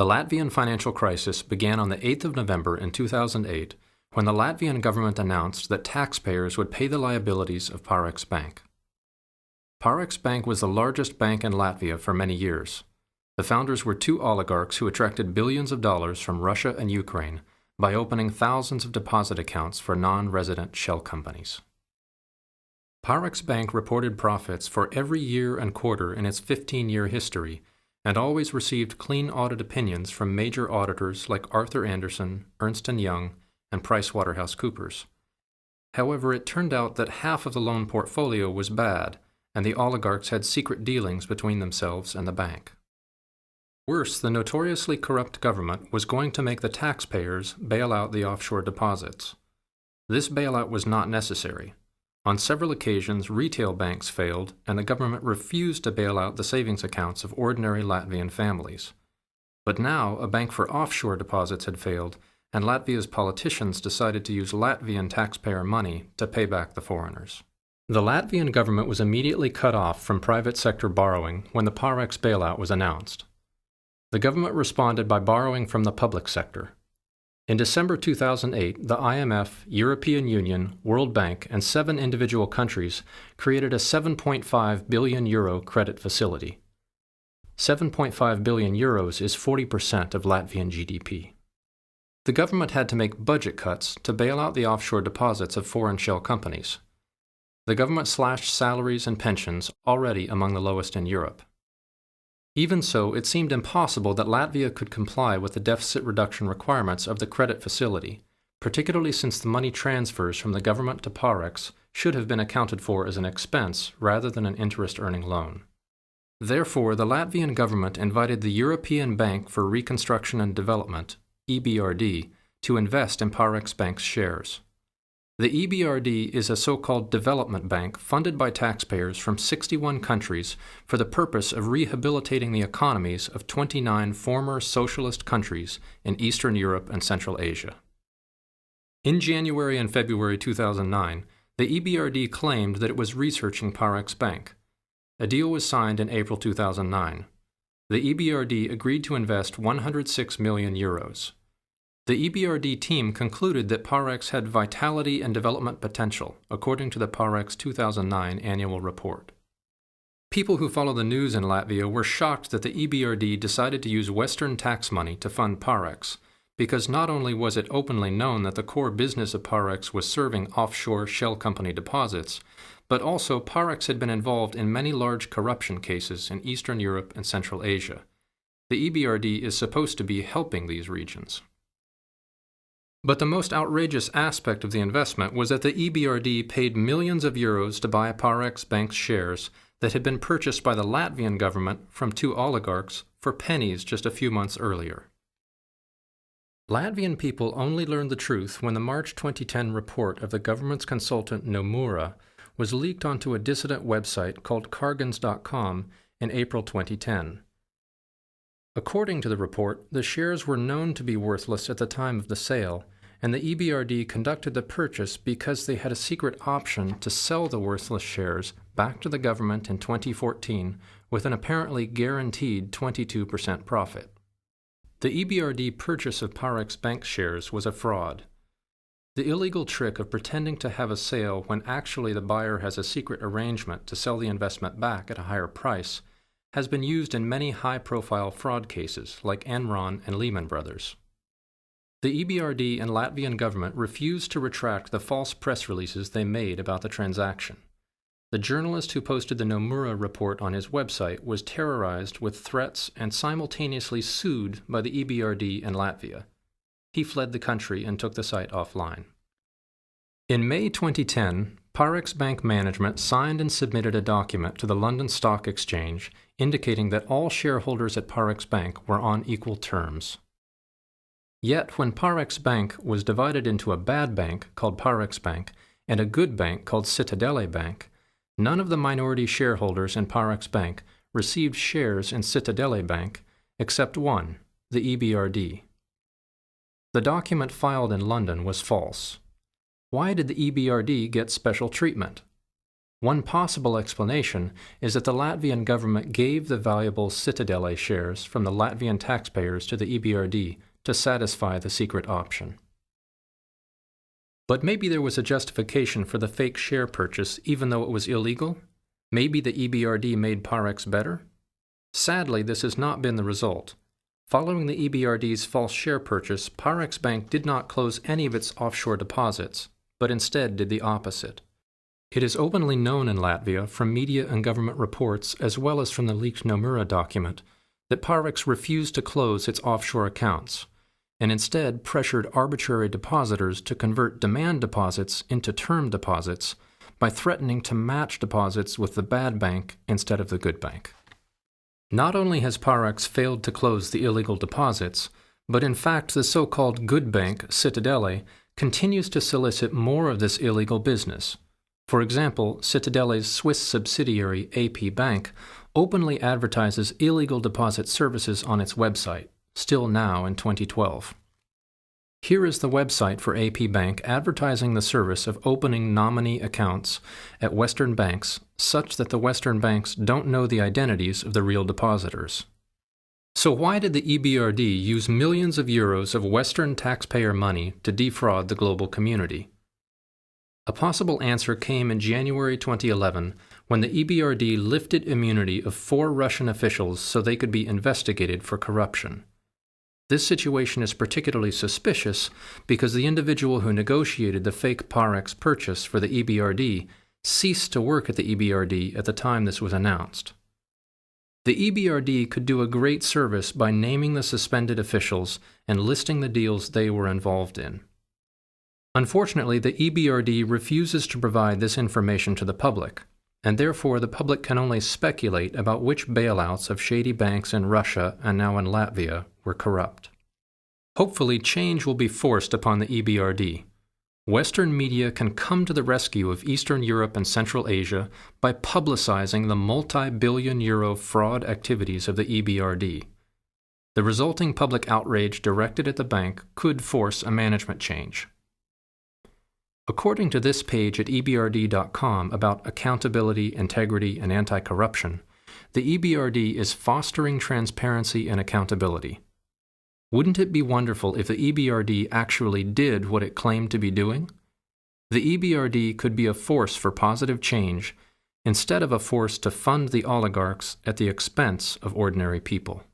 The Latvian financial crisis began on the 8th of November in 2008 when the Latvian government announced that taxpayers would pay the liabilities of Parex Bank. Parex Bank was the largest bank in Latvia for many years. The founders were two oligarchs who attracted billions of dollars from Russia and Ukraine by opening thousands of deposit accounts for non-resident shell companies. Parex Bank reported profits for every year and quarter in its 15-year history and always received clean audit opinions from major auditors like Arthur Andersen, Ernst&Young, and PricewaterhouseCoopers. However, it turned out that half of the loan portfolio was bad, and the oligarchs had secret dealings between themselves and the bank. Worse, the notoriously corrupt government was going to make the taxpayers bail out the offshore deposits. This bailout was not necessary. On several occasions, retail banks failed, and the government refused to bail out the savings accounts of ordinary Latvian families. But now, a bank for offshore deposits had failed, and Latvia's politicians decided to use Latvian taxpayer money to pay back the foreigners. The Latvian government was immediately cut off from private sector borrowing when the Parex bailout was announced. The government responded by borrowing from the public sector. In December 2008, the IMF, European Union, World Bank, and 7 individual countries created a €7.5 billion credit facility. €7.5 billion is 40% of Latvian GDP. The government had to make budget cuts to bail out the offshore deposits of foreign shell companies. The government slashed salaries and pensions, already among the lowest in Europe. Even so, it seemed impossible that Latvia could comply with the deficit reduction requirements of the credit facility, particularly since the money transfers from the government to Parex should have been accounted for as an expense rather than an interest-earning loan. Therefore, the Latvian government invited the European Bank for Reconstruction and Development, EBRD, to invest in Parex Bank's shares. The EBRD is a so-called development bank funded by taxpayers from 61 countries for the purpose of rehabilitating the economies of 29 former socialist countries in Eastern Europe and Central Asia. In January and February 2009, the EBRD claimed that it was researching Parex Bank. A deal was signed in April 2009. The EBRD agreed to invest €106 million. The EBRD team concluded that Parex had vitality and development potential, according to the Parex 2009 annual report. People who follow the news in Latvia were shocked that the EBRD decided to use Western tax money to fund Parex, because not only was it openly known that the core business of Parex was serving offshore shell company deposits, but also Parex had been involved in many large corruption cases in Eastern Europe and Central Asia. The EBRD is supposed to be helping these regions. But the most outrageous aspect of the investment was that the EBRD paid millions of euros to buy Parex Bank's shares that had been purchased by the Latvian government from 2 oligarchs for pennies just a few months earlier. Latvian people only learned the truth when the March 2010 report of the government's consultant Nomura was leaked onto a dissident website called Kargans.com in April 2010. According to the report, the shares were known to be worthless at the time of the sale, and the EBRD conducted the purchase because they had a secret option to sell the worthless shares back to the government in 2014 with an apparently guaranteed 22% profit. The EBRD purchase of Parex Bank shares was a fraud. The illegal trick of pretending to have a sale when actually the buyer has a secret arrangement to sell the investment back at a higher price has been used in many high-profile fraud cases like Enron and Lehman Brothers. The EBRD and Latvian government refused to retract the false press releases they made about the transaction. The journalist who posted the Nomura report on his website was terrorized with threats and simultaneously sued by the EBRD in Latvia. He fled the country and took the site offline. In May 2010, Parex Bank management signed and submitted a document to the London Stock Exchange indicating that all shareholders at Parex Bank were on equal terms. Yet, when Parex Bank was divided into a bad bank called Parex Bank and a good bank called Citadele Bank, none of the minority shareholders in Parex Bank received shares in Citadele Bank except one, the EBRD. The document filed in London was false. Why did the EBRD get special treatment? One possible explanation is that the Latvian government gave the valuable Citadele shares from the Latvian taxpayers to the EBRD to satisfy the secret option. But maybe there was a justification for the fake share purchase even though it was illegal? Maybe the EBRD made Parex better? Sadly, this has not been the result. Following the EBRD's false share purchase, Parex Bank did not close any of its offshore deposits, but instead did the opposite. It is openly known in Latvia from media and government reports, as well as from the leaked Nomura document, that Parex refused to close its offshore accounts, and instead pressured arbitrary depositors to convert demand deposits into term deposits by threatening to match deposits with the bad bank instead of the good bank. Not only has Parex failed to close the illegal deposits, but in fact the so-called good bank, Citadele, continues to solicit more of this illegal business. For example, Citadele's Swiss subsidiary, AP Bank, openly advertises illegal deposit services on its website, still now in 2012. Here is the website for AP Bank advertising the service of opening nominee accounts at Western banks such that the Western banks don't know the identities of the real depositors. So why did the EBRD use millions of euros of Western taxpayer money to defraud the global community? A possible answer came in January 2011 when the EBRD lifted immunity of 4 Russian officials so they could be investigated for corruption. This situation is particularly suspicious because the individual who negotiated the fake Parex purchase for the EBRD ceased to work at the EBRD at the time this was announced. The EBRD could do a great service by naming the suspended officials and listing the deals they were involved in. Unfortunately, the EBRD refuses to provide this information to the public, and therefore the public can only speculate about which bailouts of shady banks in Russia and now in Latvia were corrupt. Hopefully, change will be forced upon the EBRD. Western media can come to the rescue of Eastern Europe and Central Asia by publicizing the multi-billion-euro fraud activities of the EBRD. The resulting public outrage directed at the bank could force a management change. According to this page at ebrd.com about accountability, integrity, and anti-corruption, the EBRD is fostering transparency and accountability. Wouldn't it be wonderful if the EBRD actually did what it claimed to be doing? The EBRD could be a force for positive change instead of a force to fund the oligarchs at the expense of ordinary people.